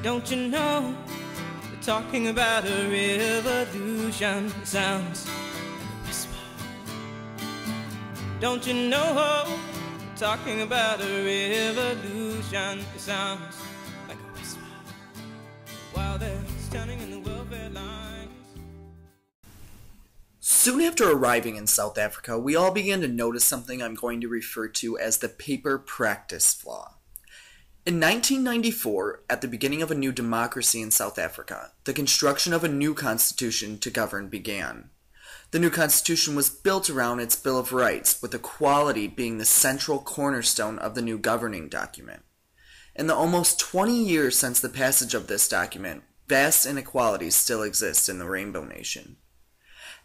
Don't you know they're talking about a revolution? It sounds like a whisper. Don't you know they're talking about a revolution? It sounds like a whisper. While they're standing in the welfare lines. Soon after arriving in South Africa, we all began to notice something I'm going to refer to as the paper practice flaw. In 1994, at the beginning of a new democracy in South Africa, the construction of a new constitution to govern began. The new constitution was built around its Bill of Rights, with equality being the central cornerstone of the new governing document. In the almost 20 years since the passage of this document, vast inequalities still exist in the Rainbow Nation.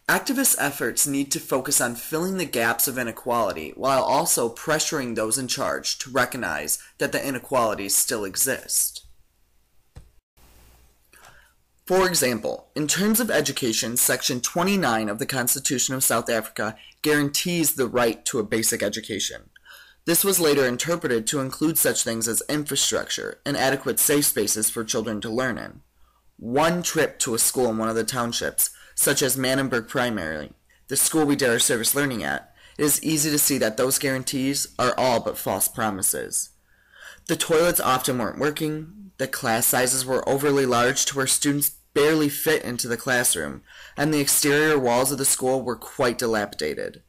Activist efforts need to focus on filling the gaps of inequality while also pressuring those in charge to recognize that the inequalities still exist. For example, in terms of education, Section 29 of the Constitution of South Africa guarantees the right to a basic education. This was later interpreted to include such things as infrastructure and adequate safe spaces for children to learn in. One trip to a school in one of the townships, such as Manenberg Primary, the school we did our service learning at, it is easy to see that those guarantees are all but false promises. The toilets often weren't working, the class sizes were overly large to where students barely fit into the classroom, and the exterior walls of the school were quite dilapidated.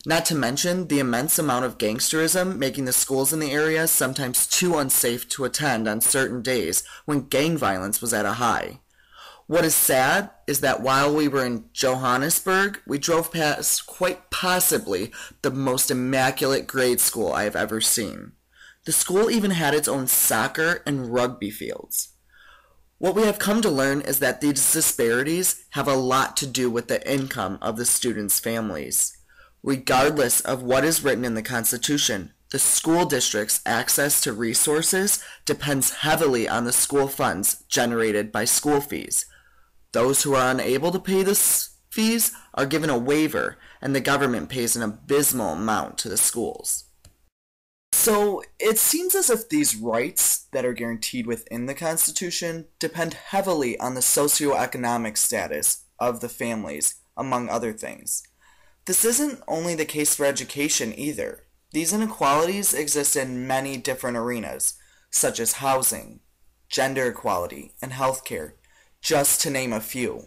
Not to mention the immense amount of gangsterism making the schools in the area sometimes too unsafe to attend on certain days when gang violence was at a high. What is sad is that while we were in Johannesburg, we drove past quite possibly the most immaculate grade school I have ever seen. The school even had its own soccer and rugby fields. What we have come to learn is that these disparities have a lot to do with the income of the students' families. Regardless of what is written in the Constitution, the school district's access to resources depends heavily on the school funds generated by school fees. Those who are unable to pay the fees are given a waiver, and the government pays an abysmal amount to the schools. So it seems as if these rights that are guaranteed within the Constitution depend heavily on the socioeconomic status of the families, among other things. This isn't only the case for education either. These inequalities exist in many different arenas, such as housing, gender equality, and healthcare, just to name a few.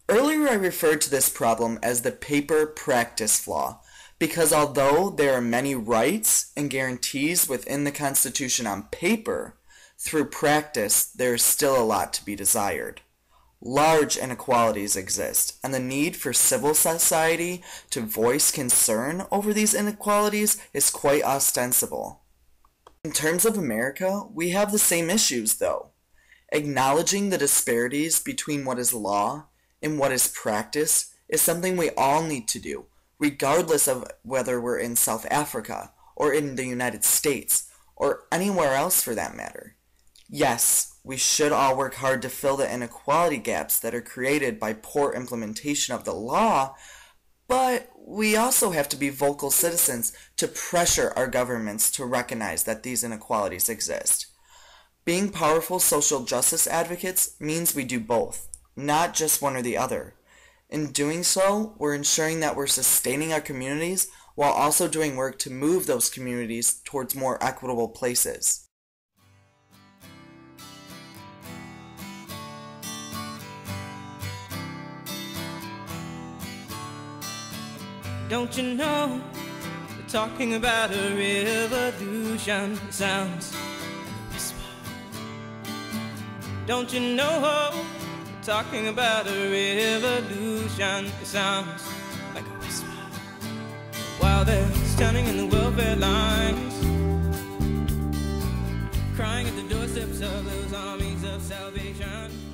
Earlier I referred to this problem as the paper practice flaw, because although there are many rights and guarantees within the Constitution on paper, through practice there is still a lot to be desired. Large inequalities exist, and the need for civil society to voice concern over these inequalities is quite ostensible. In terms of America, we have the same issues though. Acknowledging the disparities between what is law and what is practice is something we all need to do, regardless of whether we're in South Africa or in the United States or anywhere else for that matter. Yes, we should all work hard to fill the inequality gaps that are created by poor implementation of the law, but we also have to be vocal citizens to pressure our governments to recognize that these inequalities exist. Being powerful social justice advocates means we do both, not just one or the other. In doing so, we're ensuring that we're sustaining our communities while also doing work to move those communities towards more equitable places. Don't you know they're talking about a revolution? It sounds like a whisper. Don't you know they're talking about a revolution? It sounds like a whisper. While they're standing in the welfare lines, crying at the doorsteps of those armies of salvation.